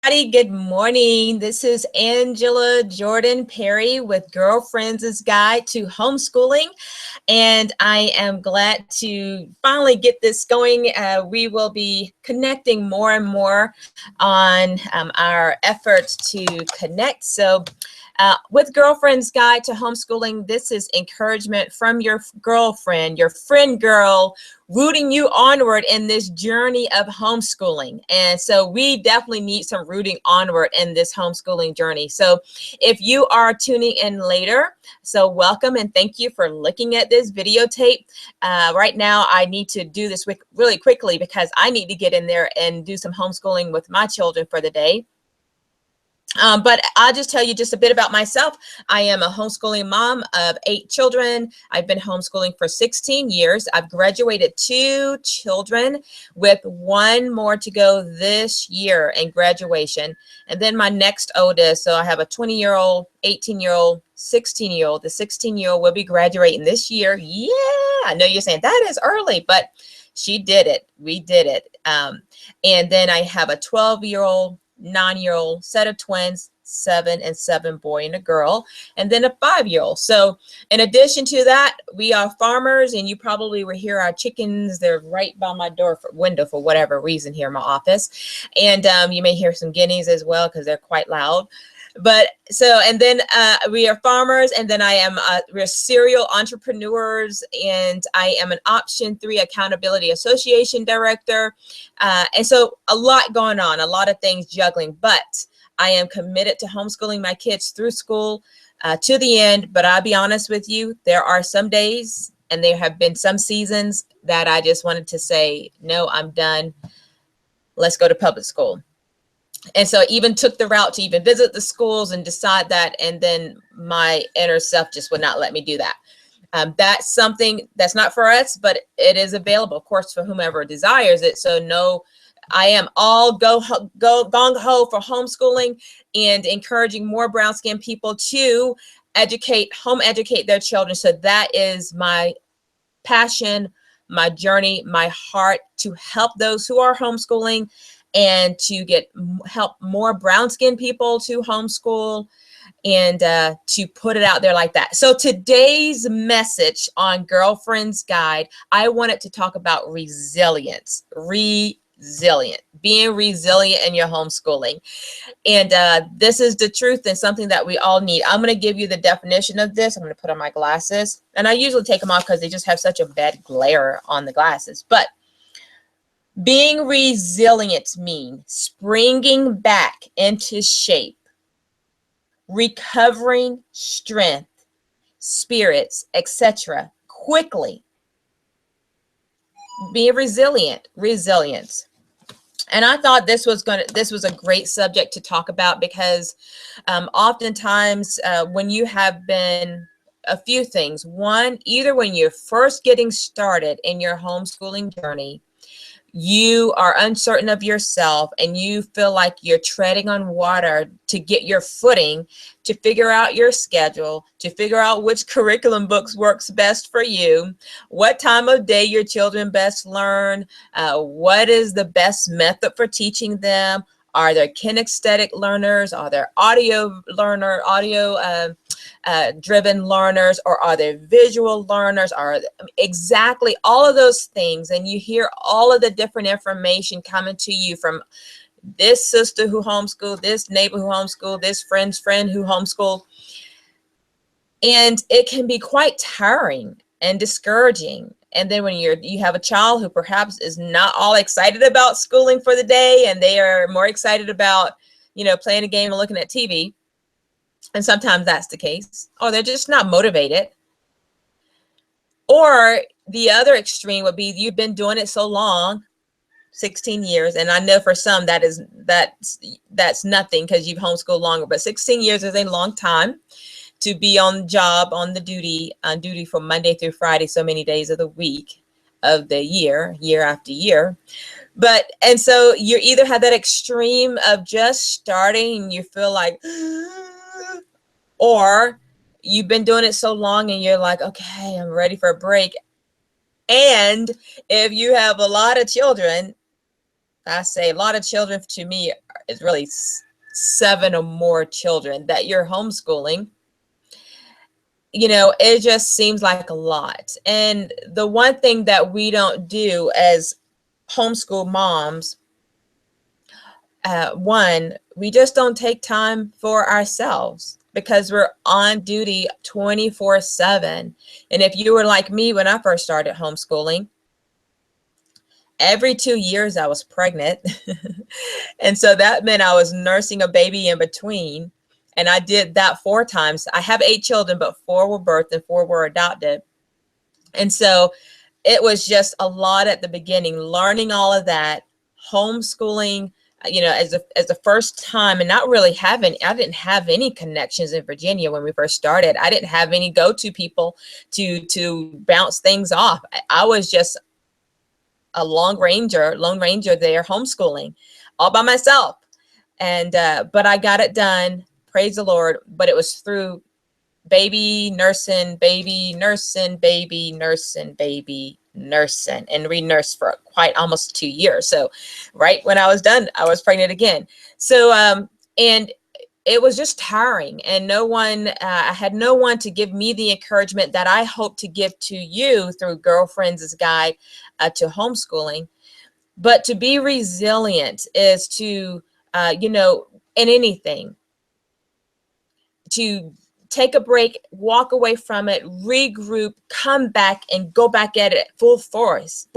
Good morning. This is Angela Jordan Perry with Girlfriends' Guide to Homeschooling, and I am glad to finally get this going. We will be connecting more and more on our efforts to connect. With Girlfriend's Guide to Homeschooling, this is encouragement from your girlfriend, your friend girl, rooting you onward in this journey of homeschooling. And so we definitely need some rooting onward in this homeschooling journey. So if you are tuning in later, so welcome and thank you for looking at this videotape. Right now, I need to do this really quickly because I need to get in there and do some homeschooling with my children for the day. But I'll just tell you just a bit about myself. I am a homeschooling mom of 8 children. I've been homeschooling for 16 years. I've graduated 2 children with 1 more to go this year in graduation. And then my next oldest, so I have a 20-year-old, 18-year-old, 16-year-old. The 16-year-old will be graduating this year. Yeah, I know you're saying that is early, but she did it. We did it. And then I have a 12-year-old, 9-year-old, set of twins, 7 and 7 boy and a girl, and then a 5-year-old. So in addition to that, we are farmers, and you probably will hear our chickens. They're right by my window for whatever reason here in my office. And you may hear some guineas as well because they're quite loud. But so, and then we are farmers, and then we're serial entrepreneurs, and I am an Option 3 Accountability Association director. And so a lot going on, a lot of things juggling, but I am committed to homeschooling my kids through school to the end. But I'll be honest with you, there are some days, and there have been some seasons that I just wanted to say, no, I'm done. Let's go to public school. And so I even took the route to even visit the schools and decide that, and then my inner self just would not let me do that. That's something that's not for us, but it is available, of course, for whomever desires it. So no, I am all gung ho for homeschooling and encouraging more brown skinned people to home educate their children. So that is my passion, my journey, my heart, to help those who are homeschooling and to help more brown skinned people to homeschool and to put it out there like that. So today's message on Girlfriend's Guide, I wanted to talk about resilience, being resilient in your homeschooling. And this is the truth and something that we all need. I'm going to give you the definition of this. I'm going to put on my glasses, and I usually take them off because they just have such a bad glare on the glasses. But being resilient means springing back into shape, recovering strength, spirits, etc. quickly. Being resilience. And I thought this was a great subject to talk about because oftentimes when you have been a few things. One, either when you're first getting started in your homeschooling journey, you are uncertain of yourself and you feel like you're treading on water to get your footing, to figure out your schedule, to figure out which curriculum books works best for you, what time of day your children best learn, what is the best method for teaching them. Are there kinesthetic learners? Are there audio driven learners, or are there visual learners? Are exactly all of those things, and you hear all of the different information coming to you from this sister who homeschooled, this neighbor who homeschooled, this friend's friend who homeschooled, and it can be quite tiring and discouraging. And then when you have a child who perhaps is not all excited about schooling for the day, and they are more excited about, playing a game and looking at TV, and sometimes that's the case, or they're just not motivated. Or the other extreme would be you've been doing it so long, 16 years, and I know for some that's nothing because you've homeschooled longer, but 16 years is a long time to be on duty from Monday through Friday, so many days of the week of the year after year. And so you either have that extreme of just starting and you feel like, or you've been doing it so long and you're like, okay, I'm ready for a break. And if you have a lot of children, I say a lot of children to me is really 7 or more children that you're homeschooling. You know, it just seems like a lot. And the one thing that we don't do as homeschool moms, one, we just don't take time for ourselves because we're on duty 24/7. And if you were like me when I first started homeschooling, every 2 years I was pregnant. And so that meant I was nursing a baby in between. And I did that 4 times. I have 8 children, but 4 were birthed and 4 were adopted. And so it was just a lot at the beginning, learning all of that, homeschooling, you know, as the first time, and not really having, I didn't have any connections in Virginia when we first started. I didn't have any go-to people to bounce things off. I was just a lone ranger there homeschooling all by myself. And but I got it done, praise the Lord. But it was through baby nursing, baby nursing, baby nursing, baby nursing, and re-nursed for quite almost 2 years. So right when I was done, I was pregnant again. So and it was just tiring, and no one, I had no one to give me the encouragement that I hope to give to you through Girlfriends' Guide to Homeschooling. But to be resilient is to, you know, in anything, to take a break, walk away from it, regroup, come back, and go back at it full force.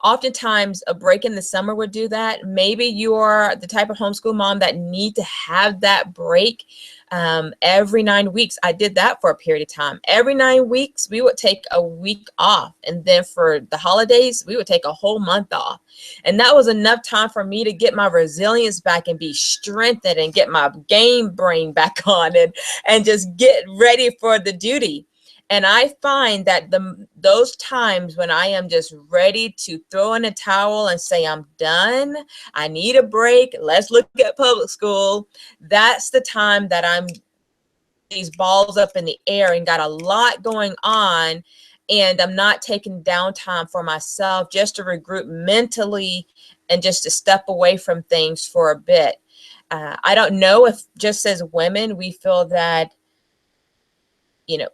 Oftentimes, a break in the summer would do that. Maybe you are the type of homeschool mom that need to have that break every 9 weeks. I did that for a period of time. Every 9 weeks, we would take a week off. And then for the holidays, we would take a whole month off. And that was enough time for me to get my resilience back and be strengthened and get my game brain back on and just get ready for the duty. And I find that those times when I am just ready to throw in a towel and say, I'm done, I need a break, let's look at public school, that's the time that I'm these balls up in the air and got a lot going on, and I'm not taking downtime for myself just to regroup mentally and just to step away from things for a bit. I don't know if just as women, we feel that, you know,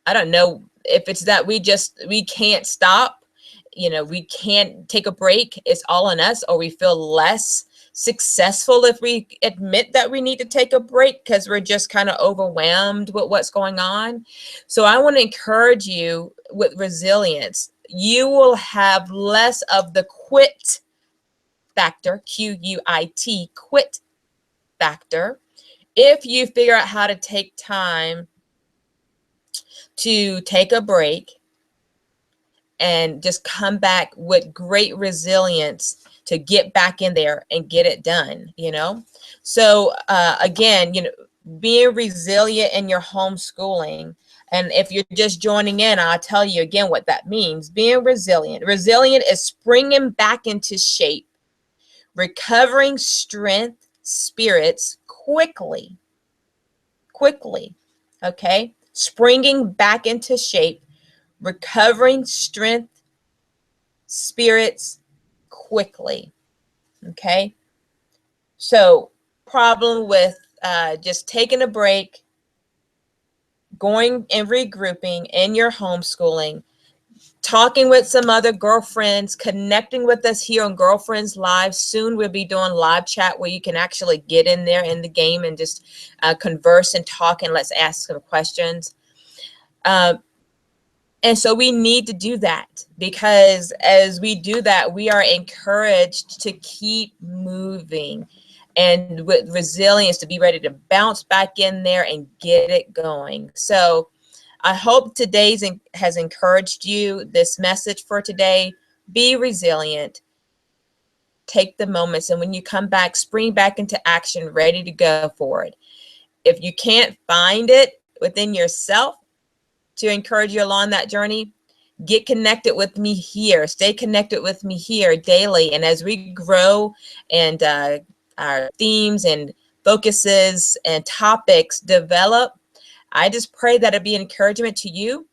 I don't know if it's that we can't stop, you know, we can't take a break. It's all on us, or we feel less successful if we admit that we need to take a break because we're just kind of overwhelmed with what's going on. So I want to encourage you with resilience. You will have less of the quit factor, Quit, quit factor, if you figure out how to take time to take a break and just come back with great resilience to get back in there and get it done, you know? So again, you know, being resilient in your homeschooling. And if you're just joining in, I'll tell you again what that means. Being resilient. Resilient is springing back into shape, recovering strength, spirits quickly, okay? Springing back into shape, recovering strength, spirits quickly, okay? So problem with just taking a break, going and regrouping in your homeschooling, talking with some other girlfriends, connecting with us here on Girlfriends Live. Soon we'll be doing live chat where you can actually get in there in the game and just converse and talk, and let's ask some questions. And so we need to do that, because as we do that, we are encouraged to keep moving and with resilience to be ready to bounce back in there and get it going. So I hope today's has encouraged you. This message for today: be resilient, take the moments, and when you come back, spring back into action, ready to go for it. If you can't find it within yourself to encourage you along that journey, get connected with me here. Stay connected with me here daily. And as we grow and our themes and focuses and topics develop, I just pray that it be an encouragement to you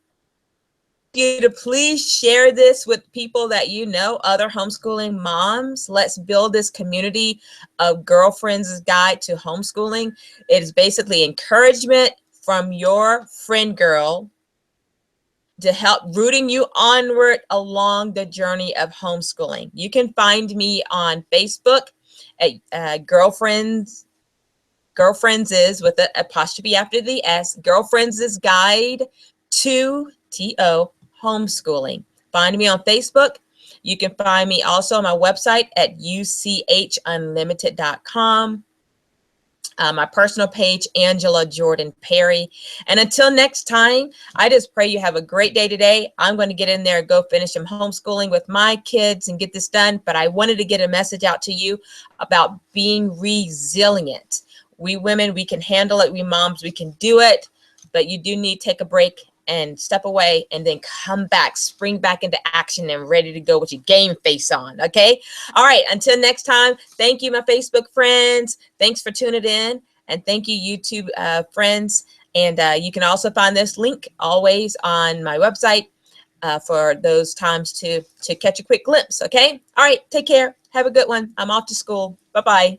you to please share this with people that you know, other homeschooling moms. Let's build this community of Girlfriends' Guide to Homeschooling. It is basically encouragement from your friend girl to help rooting you onward along the journey of homeschooling. You can find me on Facebook at Girlfriends is with an apostrophe after the S, Girlfriends' Guide to TO Homeschooling. Find me on Facebook. You can find me also on my website at uchunlimited.com. My personal page, Angela Jordan Perry. And until next time, I just pray you have a great day today. I'm going to get in there and go finish some homeschooling with my kids and get this done. But I wanted to get a message out to you about being resilient. We women, we can handle it. We moms, we can do it. But you do need to take a break and step away and then come back, spring back into action and ready to go with your game face on. Okay. All right. Until next time. Thank you, my Facebook friends. Thanks for tuning in. And thank you, YouTube friends. And you can also find this link always on my website for those times to catch a quick glimpse. Okay. All right. Take care. Have a good one. I'm off to school. Bye-bye.